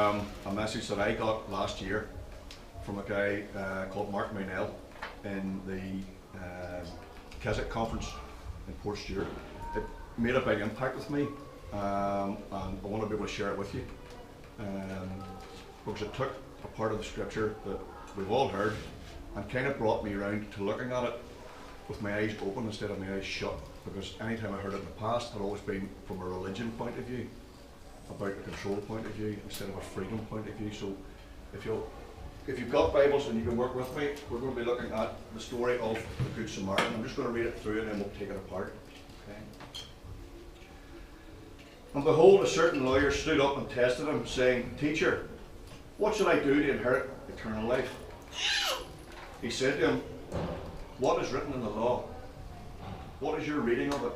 a message that I got last year from a guy called Mark Maynell in the Keswick conference in Port Stewart. It made a big impact with me, and I want to be able to share it with you, because it took a part of the scripture that we've all heard and kind of brought me around to looking at it with my eyes open instead of my eyes shut, because anytime I heard it in the past, it had always been from a religion point of view, about a control point of view instead of a freedom point of view. So if you've got Bibles and you can work with me, we're going to be looking at the story of the Good Samaritan. I'm just going to read it through and then we'll take it apart. Okay. And behold, a certain lawyer stood up and tested him, saying, Teacher, what shall I do to inherit eternal life? He said to him, What is written in the law? What is your reading of it?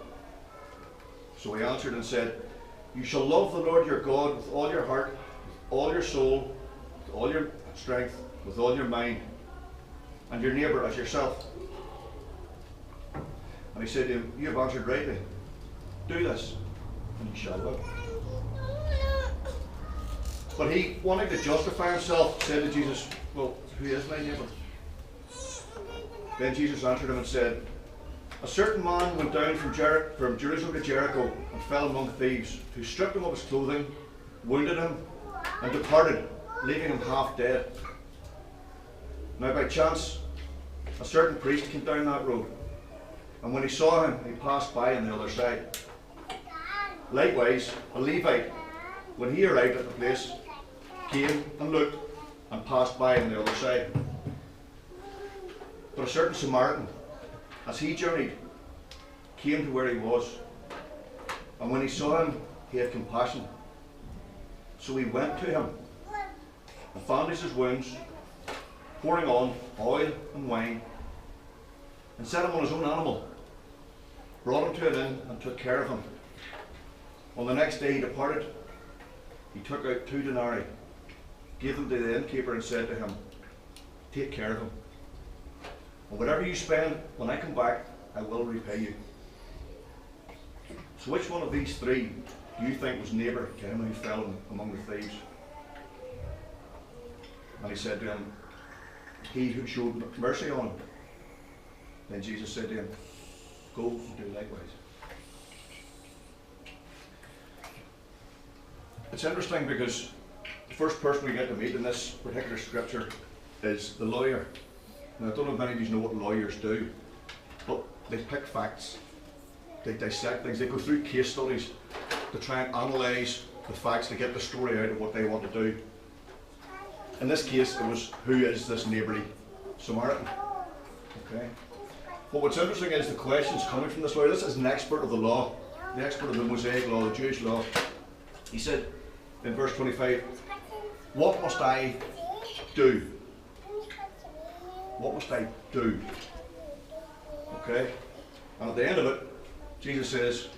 So he answered and said, You shall love the Lord your God with all your heart, with all your soul, with all your strength, with all your mind, and your neighbour as yourself. And he said to him, You have answered rightly. Do this, and you shall live. But he, wanting to justify himself, said to Jesus, Well, who is my neighbour? Then Jesus answered him and said, A certain man went down from Jerusalem to Jericho and fell among thieves, who stripped him of his clothing, wounded him, and departed, leaving him half dead. Now by chance, a certain priest came down that road, and when he saw him, he passed by on the other side. Likewise, a Levite, when he arrived at the place, came and looked and passed by on the other side. But a certain Samaritan, as he journeyed, came to where he was, and when he saw him, he had compassion. So he went to him and bandaged his wounds, pouring on oil and wine, and set him on his own animal, brought him to an inn and took care of him. On the next day he departed. He took out 2 denarii, gave them to the innkeeper, and said to him, Take care of him, and whatever you spend, when I come back, I will repay you. So which one of these 3 do you think was neighbour to him who fell among the thieves? And he said to him, He who showed mercy on him. Then Jesus said to him, Go and do likewise. It's interesting because the first person we get to meet in this particular scripture is the lawyer. Now, I don't know if many of you know what lawyers do, but they pick facts, they dissect things, they go through case studies to try and analyse the facts to get the story out of what they want to do. In this case, it was, who is this neighbourly Samaritan? Okay. But what's interesting is the questions coming from this lawyer. This is an expert of the law, the expert of the Mosaic law, the Jewish law. He said in verse 25, What must I do? What must I do? Okay? And at the end of it, Jesus says,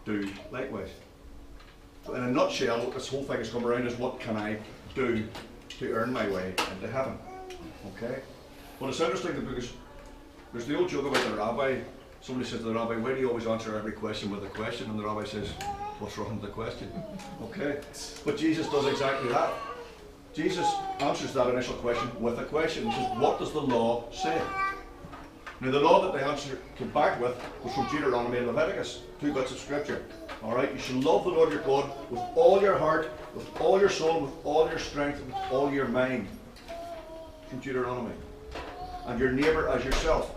Do likewise. So in a nutshell, what this whole thing has come around is, what can I do to earn my way into heaven? Okay? But it's interesting because there's the old joke about the rabbi. Somebody said to the rabbi, Why do you always answer every question with a question? And the rabbi says, What's wrong with the question? Okay? But Jesus does exactly that. Jesus answers that initial question with a question. He says, What does the law say? Now the law that they came back with was from Deuteronomy and Leviticus, 2 bits of scripture. Alright, you shall love the Lord your God with all your heart, with all your soul, with all your strength, and with all your mind. From Deuteronomy. And your neighbour as yourself.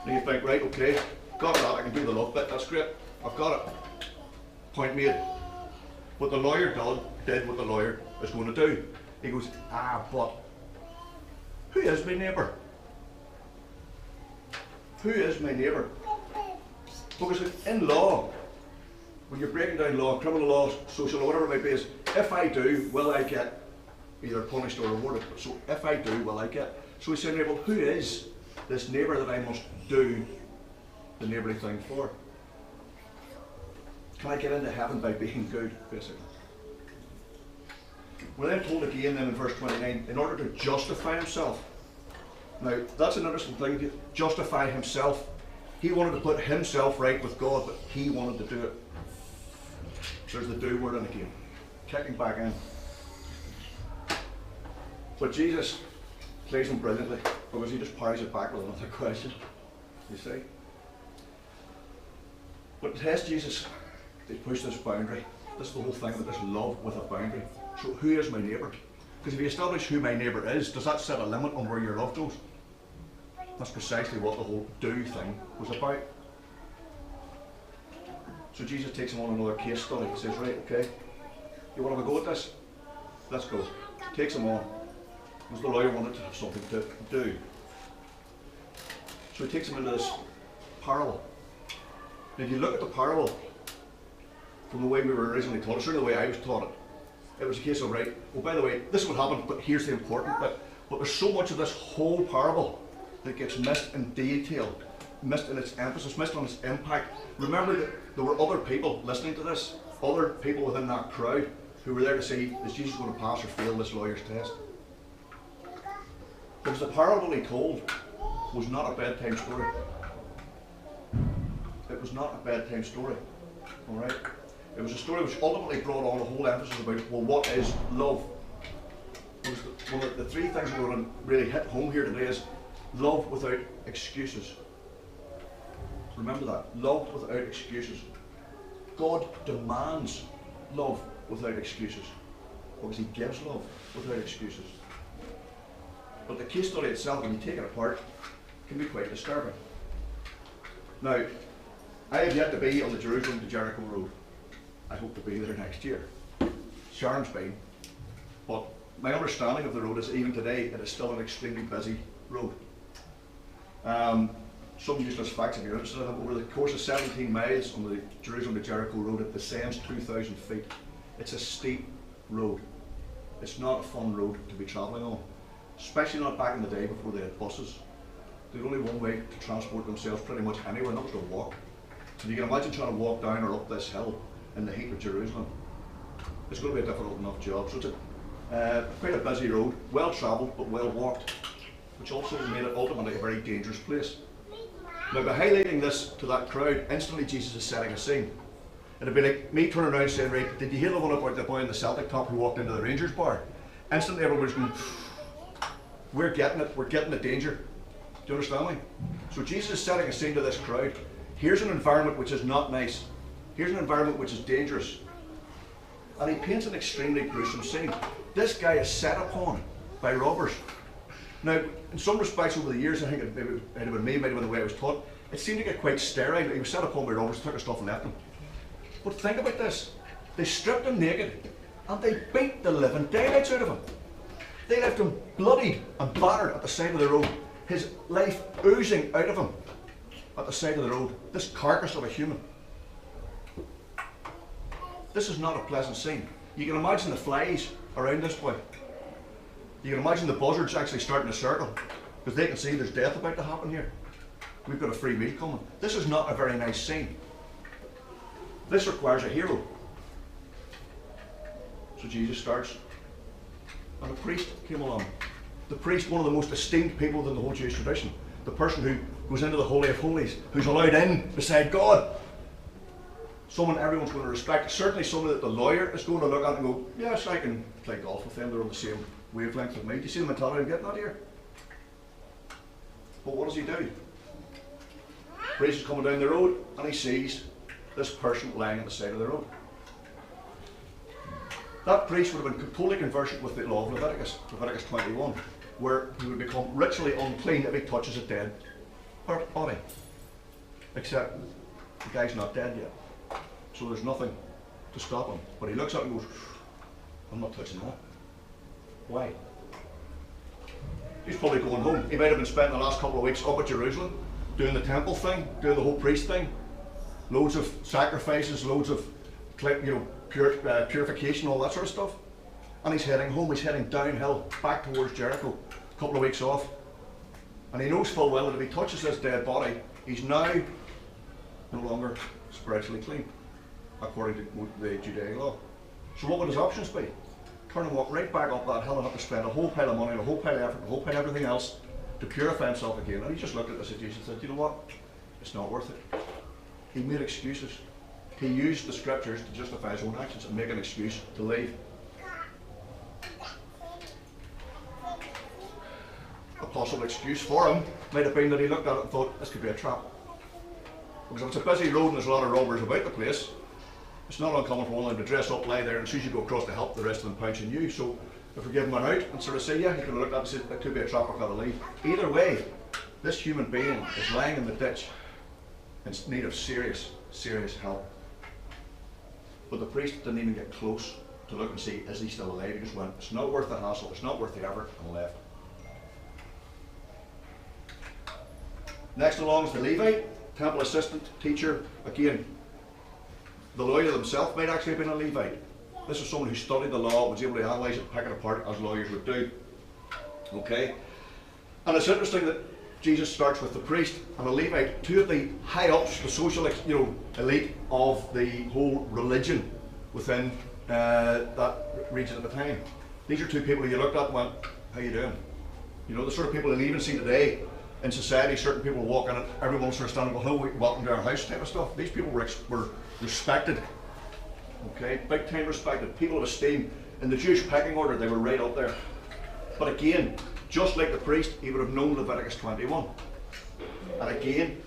Now you think, right, okay, got that, I can do the love bit, that's great, I've got it. Point made. But the lawyer did what the lawyer is going to do. He goes, but who is my neighbour? Who is my neighbour? Because in law, when you're breaking down law, criminal law, social law, whatever it might be, is if I do, will I get either punished or rewarded? So if I do, will I get? So he's saying, well, who is this neighbour that I must do the neighbourly thing for? Can I get into heaven by being good, basically? We're then told again then in verse 29, in order to justify himself. Now, that's an interesting thing, justify himself. He wanted to put himself right with God, but he wanted to do it. There's the do word in again, kicking back in. But Jesus plays them brilliantly because he just parries it back with another question. You see? But to test Jesus, they push this boundary. This is the whole thing about this love with a boundary. So who is my neighbour? Because if you establish who my neighbour is, does that set a limit on where your love goes? That's precisely what the whole do thing was about. So Jesus takes him on another case study. He says, right, okay, you want to have a go at this? Let's go. Takes him on. Because the lawyer wanted to have something to do. So he takes him into this parable. Now if you look at the parable from the way we were originally taught, or certainly the way I was taught it, it was a case of, right, well by the way, this is what happened, but here's the important bit. But there's so much of this whole parable that gets missed in detail, missed in its emphasis, missed on its impact. Remember that there were other people listening to this, other people within that crowd who were there to see, is Jesus going to pass or fail this lawyer's test? Because the parable he told was not a bedtime story. It was not a bedtime story, all right? It was a story which ultimately brought on a whole emphasis about, well, what is love? One of the three things we're going to really hit home here today is love without excuses. Remember that, love without excuses. God demands love without excuses, because he gives love without excuses. But the case study itself, when you take it apart, can be quite disturbing. Now, I have yet to be on the Jerusalem to Jericho road. I hope to be there next year. Sharon's been, but my understanding of the road is even today it is still an extremely busy road. Some useless facts if you're interested in them. Over the course of 17 miles on the Jerusalem to Jericho road, it descends 2,000 feet. It's a steep road. It's not a fun road to be travelling on, especially not back in the day before they had buses. They had only one way to transport themselves pretty much anywhere, and that was to walk. And you can imagine trying to walk down or up this hill in the heat of Jerusalem. It's going to be a difficult enough job. So it's quite a busy road, well travelled but well walked, which also made it ultimately a very dangerous place. Now by highlighting this to that crowd, instantly Jesus is setting a scene. It'd be like me turning around saying, right, did you hear the one about the boy in the Celtic top who walked into the Rangers bar? Instantly everybody's going, we're getting the danger. Do you understand me? So Jesus is setting a scene to this crowd. Here's an environment which is not nice. Here's an environment which is dangerous. And he paints an extremely gruesome scene. This guy is set upon by robbers. Now, in some respects over the years, I think it might have been me, might have been the way I was taught, it seemed to get quite sterile. He was set upon by robbers, took his stuff and left him. But think about this. They stripped him naked and they beat the living daylights out of him. They left him bloodied and battered at the side of the road, his life oozing out of him at the side of the road. This carcass of a human. This is not a pleasant scene. You can imagine the flies around this boy. You can imagine the buzzards actually starting to circle because they can see there's death about to happen here. We've got a free meal coming. This is not a very nice scene. This requires a hero. So Jesus starts, and a priest came along. The priest, one of the most esteemed people within the whole Jewish tradition. The person who goes into the Holy of Holies, who's allowed in beside God. Someone everyone's going to respect. Certainly someone that the lawyer is going to look at and go, yes, I can play golf with them, they're on the same wavelength with me. Do you see the mentality I'm getting at here? But what does he do? The priest is coming down the road and he sees this person lying on the side of the road. That priest would have been totally conversant with the law of Leviticus 21, where he would become ritually unclean if he touches a dead body. Except the guy's not dead yet. So there's nothing to stop him. But he looks up and goes, I'm not touching that. Why? He's probably going home. He might have been spending the last couple of weeks up at Jerusalem, doing the temple thing, doing the whole priest thing. Loads of sacrifices, loads of purification, all that sort of stuff. And he's heading home, he's heading downhill, back towards Jericho, a couple of weeks off. And he knows full well that if he touches this dead body, he's now no longer spiritually clean, according to the Judaic law. So what would his options be? Turn and walk right back up that hill and have to spend a whole pile of money, and a whole pile of effort, a whole pile of everything else to purify himself again. And he just looked at the situation and said, you know what? It's not worth it. He made excuses. He used the scriptures to justify his own actions and make an excuse to leave. possible excuse for him might have been that he looked at it and thought, this could be a trap. Because if it's a busy road and there's a lot of robbers about the place, it's not uncommon for one of them to dress up, lie there, and as soon as you go across to help, the rest of them pounce on you. So if we give him one out and sort of say, yeah, he could have looked at it and said, it could be a trap, I've got to leave. Either way, this human being is lying in the ditch in need of serious, serious help. But the priest didn't even get close to look and see, is he still alive? He just went, it's not worth the hassle, it's not worth the effort, and left. Next along is the Levite, temple assistant, teacher. Again, the lawyer himself might actually have been a Levite. This is someone who studied the law, was able to analyse it, pick it apart as lawyers would do. Okay? And it's interesting that Jesus starts with the priest and the Levite, two of the high ups, the social elite of the whole religion within that region at the time. These are two people who you looked at and went, how you doing? You know, the sort of people that you even see today in society, certain people walk in and everyone sort of standing, well, hello, welcome to our house type of stuff. These people were respected. Okay, big time respected, people of esteem. In the Jewish pecking order, they were right up there. But again, just like the priest, he would have known Leviticus 21. And again,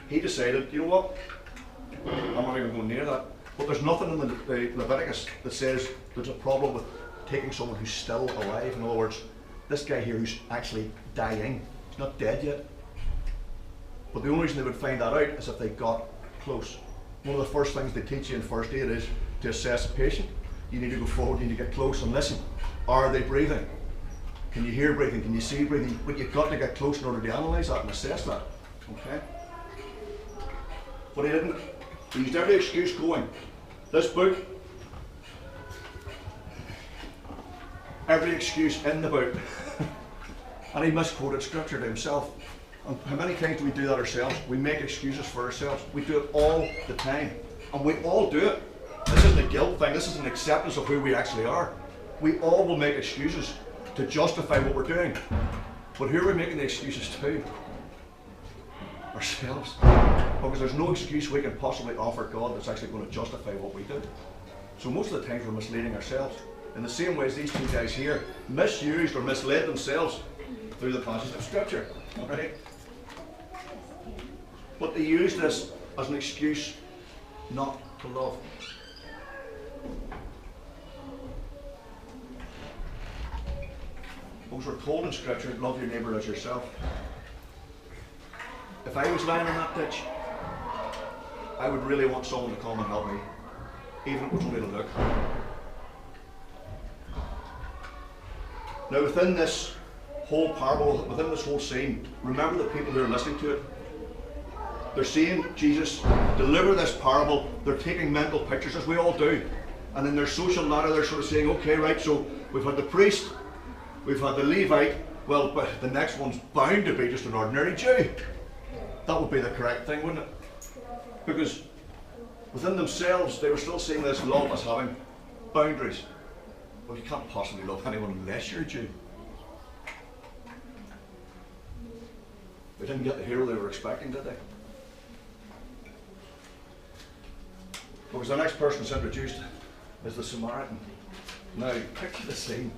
he decided, you know what, I'm not even going near that. But there's nothing in the Leviticus that says there's a problem with taking someone who's still alive. In other words, this guy here who's actually dying, he's not dead yet. But the only reason they would find that out is if they got close. One of the first things they teach you in first aid is to assess a patient. You need to go forward, you need to get close and listen. Are they breathing? Can you hear breathing? Can you see breathing? But you've got to get close in order to analyse that and assess that. Okay? But he didn't. He used every excuse going. This book, every excuse in the book. And he misquoted scripture to himself. And how many times do we do that ourselves? We make excuses for ourselves. We do it all the time. And we all do it. This isn't a guilt thing. This is an acceptance of who we actually are. We all will make excuses to justify what we're doing. But who are we making the excuses to? Ourselves. Because there's no excuse we can possibly offer God that's actually going to justify what we do. So most of the times we're misleading ourselves. In the same way as these two guys here misused or misled themselves through the passage of scripture. Okay? But they used this as an excuse not to love. Because we're told in scripture, love your neighbour as yourself. If I was lying in that ditch, I would really want someone to come and help me, even if it was only to look. Now within this whole parable, within this whole scene, remember the people who are listening to it. They're seeing Jesus deliver this parable, they're taking mental pictures, as we all do. And in their social ladder, they're sort of saying, okay, right, so we've had the priest, we've had the Levite, well, but the next one's bound to be just an ordinary Jew. That would be the correct thing, wouldn't it? Because within themselves, they were still seeing this love as having boundaries. Well, you can't possibly love anyone unless you're a Jew. They didn't get the hero they were expecting, did they? Because the next person that's introduced is the Samaritan. Now, picture the scene.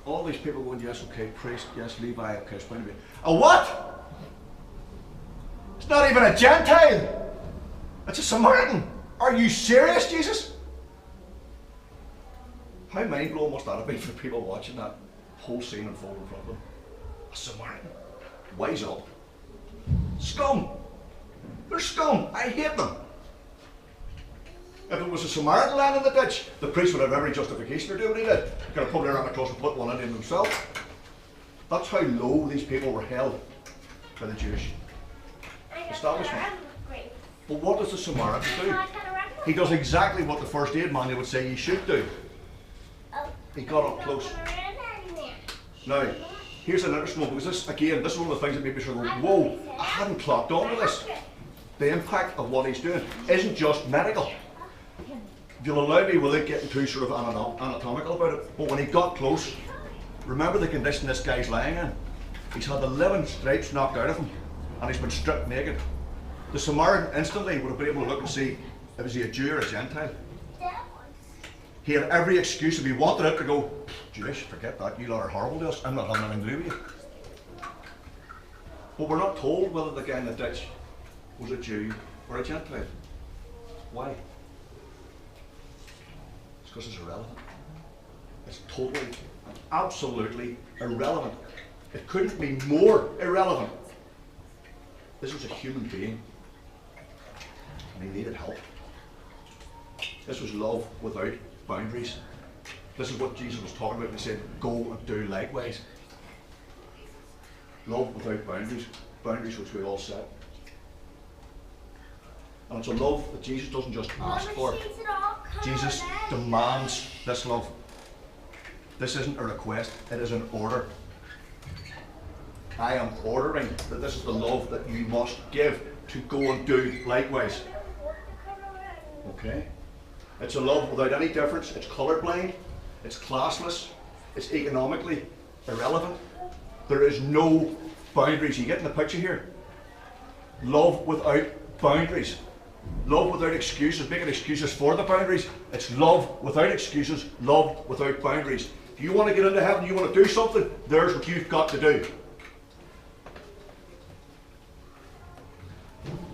All these people going, yes, okay, priest, yes, Levi, okay, it's bound to be. A what? It's not even a Gentile. It's a Samaritan. Are you serious, Jesus? How mind-blowing must that have been for people watching that whole scene unfold in front of them? A Samaritan. Wise up. Scum. They're scum. I hate them. If it was a Samaritan lying in the ditch, the priest would have every justification to do what he did. He could have pulled around the cross and put one in himself. That's how low these people were held by the Jewish establishment. But what does the Samaritan do? He does exactly what the first aid manual would say he should do. He got up close. Now, here's an interesting one, because this, again, this is one of the things that made me sort of go, whoa, I hadn't clocked onto this. The impact of what he's doing isn't just medical. If you'll allow me, without getting too sort of anatomical about it, but when he got close, remember the condition this guy's lying in. He's had the 11 stripes knocked out of him, and he's been stripped naked. The Samaritan instantly would have been able to look and see, was he a Jew or a Gentile? He had every excuse if he wanted it to go, Jewish, forget that, you lot are horrible to us, I'm not having anything to do with you. But we're not told whether the guy in the ditch was a Jew or a Gentile. Why? It's because it's irrelevant. It's totally and absolutely irrelevant. It couldn't be more irrelevant. This was a human being, and he needed help. This was love without boundaries. This is what Jesus was talking about when he said, go and do likewise. Love without boundaries, boundaries which we all set. And it's a love that Jesus doesn't just ask for. Jesus demands this love. This isn't a request, it is an order. I am ordering that this is the love that you must give, to go and do likewise. Okay? It's a love without any difference. It's colourblind, it's classless, it's economically irrelevant. There is no boundaries. You getting the picture here? Love without boundaries. Love without excuses, making excuses for the boundaries. It's love without excuses, love without boundaries. If you want to get into heaven, you want to do something, there's what you've got to do.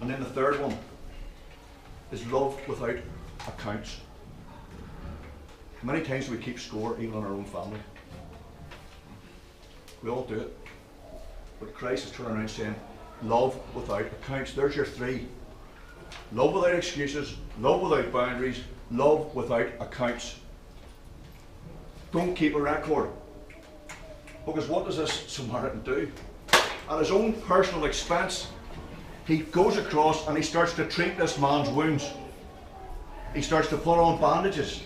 And then the third one is love without accounts. Many times we keep score even on our own family. We all do it. But Christ is turning around saying, love without accounts. There's your three. Love without excuses, love without boundaries, love without accounts. Don't keep a record. Because what does this Samaritan do? At his own personal expense, he goes across and he starts to treat this man's wounds. He starts to put on bandages.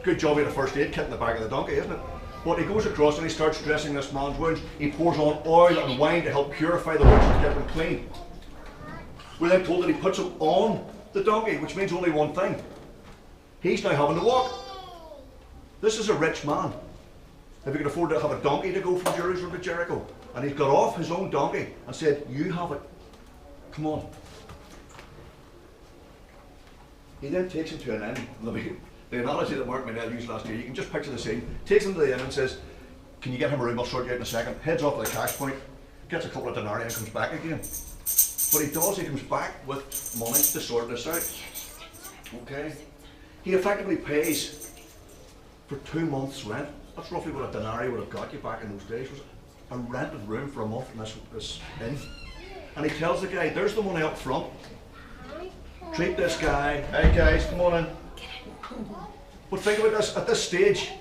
Good job he had a first aid kit in the back of the donkey, isn't it? But he goes across and he starts dressing this man's wounds. He pours on oil and wine to help purify the wounds and get them clean. We're then told that he puts him on the donkey, which means only one thing. He's now having to walk. This is a rich man. If he could afford to have a donkey to go from Jerusalem to Jericho, and he's got off his own donkey and said, you have it. Come on. He then takes him to an inn. The analogy that Mark Minell used last year, you can just picture the scene. Takes him to the inn and says, can you get him a room? I'll sort you out in a second. Heads off to the cash point, gets a couple of denarii and comes back again. But he does, he comes back with money to sort this out. Okay? He effectively pays for 2 months' rent. That's roughly what a denarii would have got you back in those days. Was a rented room for a month in this inn. And he tells the guy, there's the money up front. Treat this guy. Hey guys, come on in. But think about this, at this stage,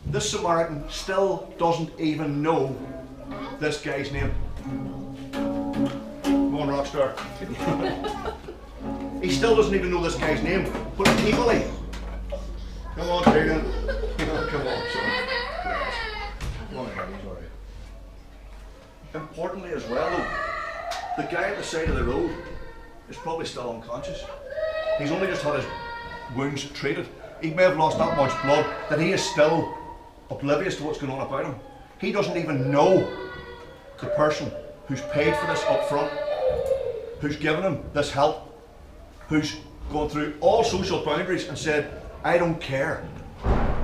this Samaritan still doesn't even know this guy's name. Come on, Rockstar. He still doesn't even know this guy's name, but equally. Come on, Tegan. Come on, son. Come on, he's alright. Importantly as well, though, the guy at the side of the road is probably still unconscious. He's only just had his wounds treated. He may have lost that much blood that he is still oblivious to what's going on about him. He doesn't even know the person who's paid for this up front, who's given him this help, who's gone through all social boundaries and said, I don't care.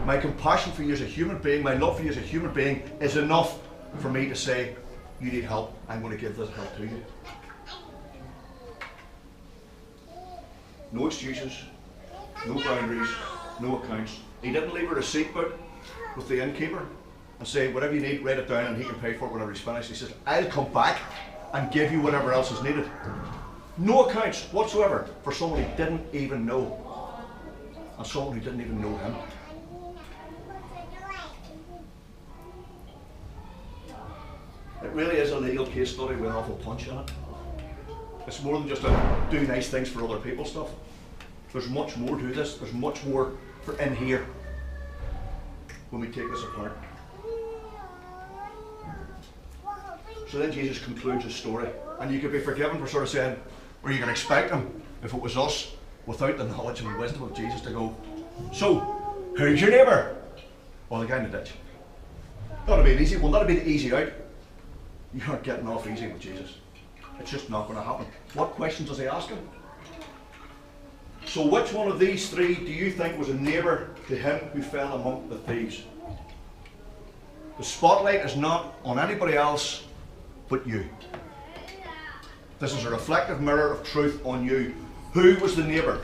My compassion for you as a human being, my love for you as a human being is enough for me to say, you need help, I'm going to give this help to you. No excuses, no boundaries, no accounts. He didn't leave a receipt book with the innkeeper and say, whatever you need, write it down and he can pay for it whenever he's finished. He says, I'll come back and give you whatever else is needed. No accounts whatsoever for someone he didn't even know. And someone who didn't even know him. It really is a legal case study with an awful punch in it. It's more than just a do nice things for other people stuff. There's much more to this. There's much more for in here when we take this apart. So then Jesus concludes his story. And you could be forgiven for sort of saying, or you can expect him, if it was us, without the knowledge and wisdom of Jesus, to go, so, who's your neighbour? Well, the guy in the ditch. That'll be an easy one. That'll be the easy out. You aren't getting off easy with Jesus. It's just not going to happen. What questions does he ask him? So which one of these three do you think was a neighbour to him who fell among the thieves? The spotlight is not on anybody else but you. This is a reflective mirror of truth on you. Who was the neighbour?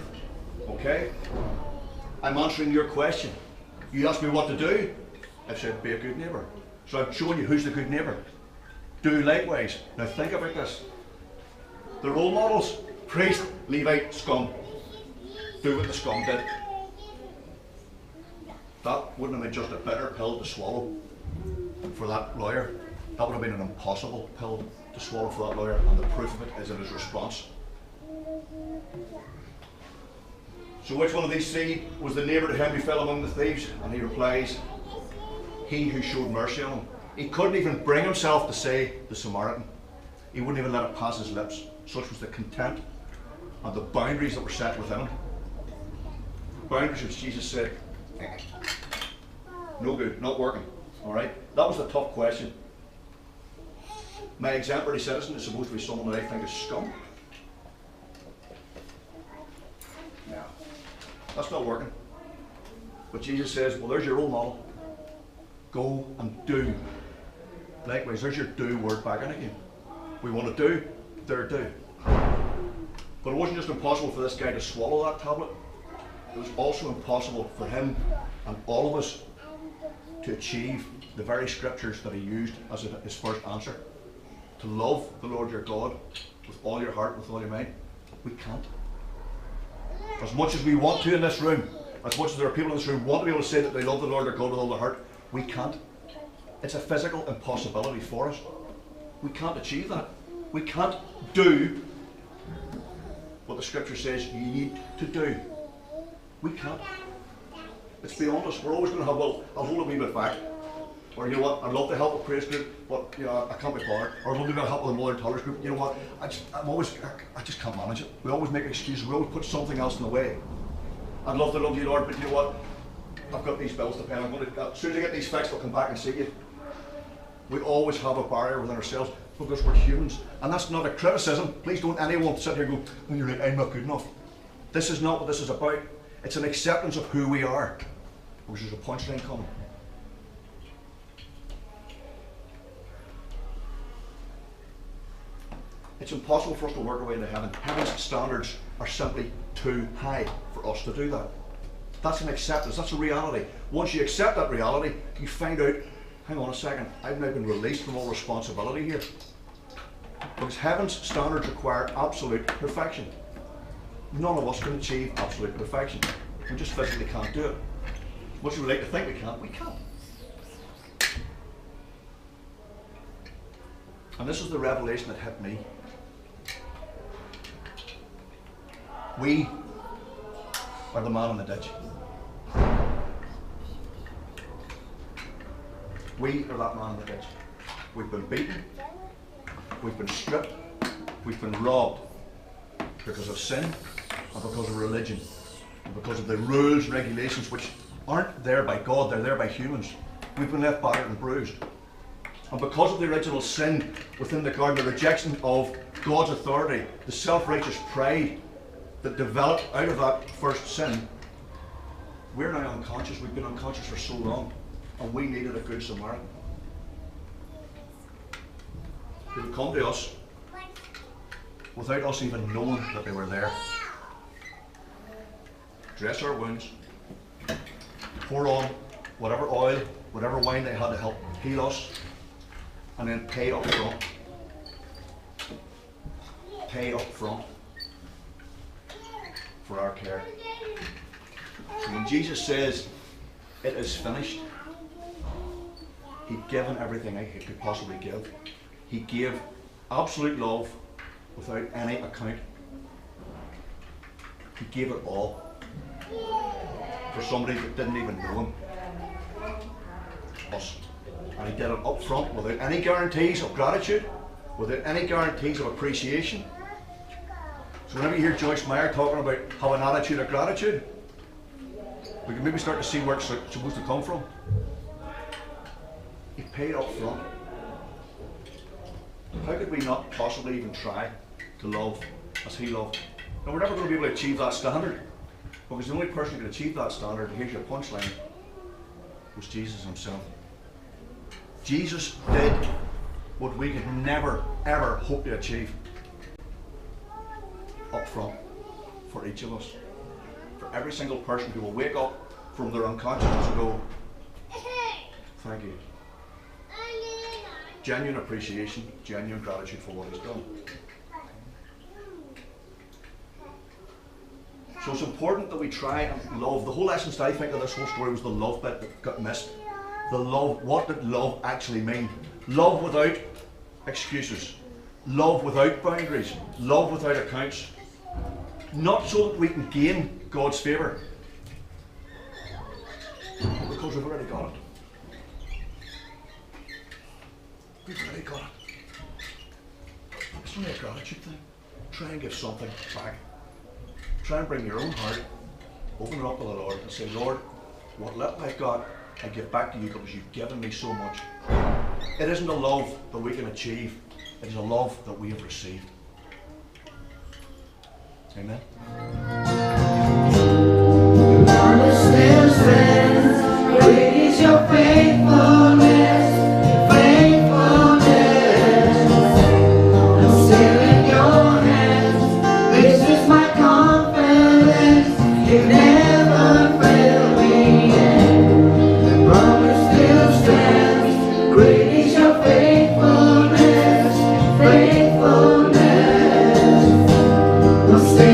Okay? I'm answering your question. You asked me what to do. I've said be a good neighbour. So I'm showing you who's the good neighbour. Do likewise. Now think about this. The role models: priest, Levite, scum. Do what the scum did. That wouldn't have been just a bitter pill to swallow for that lawyer. That would have been an impossible pill to swallow for that lawyer, and the proof of it is in his response. So which one of these three was the neighbour to him who fell among the thieves? And he replies, he who showed mercy on him. He couldn't even bring himself to say the Samaritan. He wouldn't even let it pass his lips. Such was the contempt and the boundaries that were set within him. Boundaries which Jesus said, no good, not working. Alright? That was the tough question. My exemplary citizen is supposed to be someone that I think is scum. No. That's not working. But Jesus says, well, there's your role model. Go and do. Likewise, there's your do word back in again. We want to do, there do. But it wasn't just impossible for this guy to swallow that tablet. It was also impossible for him and all of us to achieve the very scriptures that he used as his first answer. To love the Lord your God with all your heart, with all your mind. We can't. As much as we want to in this room, as much as there are people in this room who want to be able to say that they love the Lord their God with all their heart, we can't. It's a physical impossibility for us. We can't achieve that. We can't do what the scripture says you need to do. We can't. It's beyond us. We're always going to have, well, I'll hold a wee bit back. Or you know what, I'd love to help a praise group, but you know, I can't be bothered. Or I'd love to help with a mother and toddlers group. You know what, I just can't manage it. We always make excuses. We always put something else in the way. I'd love to love you, Lord, but you know what, I've got these bills to pay. As soon as I get these fixed, I'll come back and see you. We always have a barrier within ourselves because we're humans. And that's not a criticism. Please don't anyone sit here and go, oh, you're right, I'm not good enough. This is not what this is about. It's an acceptance of who we are. Because there's a punchline coming. It's impossible for us to work our way into heaven. Heaven's standards are simply too high for us to do that. That's an acceptance, that's a reality. Once you accept that reality, you find out, hang on a second, I've now been released from all responsibility here. Because heaven's standards require absolute perfection. None of us can achieve absolute perfection. We just physically can't do it. As much as we like to think we can't, we can't. And this is the revelation that hit me. We are the man in the ditch. We are that man in the ditch. We've been beaten, we've been stripped, we've been robbed because of sin and because of religion and because of the rules and regulations which aren't there by God, they're there by humans. We've been left battered and bruised. And because of the original sin within the garden, the rejection of God's authority, the self-righteous pride that developed out of that first sin, we're now unconscious. We've been unconscious for so long, and we needed a good Samaritan who would come to us without us even knowing that they were there, dress our wounds, pour on whatever oil, whatever wine they had to help heal us, and then pay up front. Pay up front for our care. So when Jesus says, it is finished, he'd given everything he could possibly give. He gave absolute love without any account. He gave it all for somebody that didn't even know him. Us. And he did it up front without any guarantees of gratitude, without any guarantees of appreciation. So whenever you hear Joyce Meyer talking about have an attitude of gratitude, we can maybe start to see where it's supposed to come from. He paid up front. How could we not possibly even try to love as he loved? And we're never going to be able to achieve that standard, because the only person who could achieve that standard, and here's your punchline, was Jesus himself. Jesus did what we could never ever hope to achieve. up front for each of us. For every single person who will wake up from their unconsciousness and go, thank you. Genuine appreciation, genuine gratitude for what he's done. So it's important that we try and love. The whole essence, I think, of this whole story was the love bit that got missed. The love, what did love actually mean? Love without excuses. Love without boundaries. Love without accounts. Not so that we can gain God's favour, but because we've already got it. We've already got it. It's only a gratitude thing. Try and give something back. Try and bring your own heart, open it up to the Lord and say, Lord, what little I've got, I give back to you because you've given me so much. It isn't a love that we can achieve, it is a love that we have received. Amen. Great is your faithfulness, I'm still in your hands. This is my confidence. You never fail me yet. The promise still stands. Great is your faithfulness, I'm still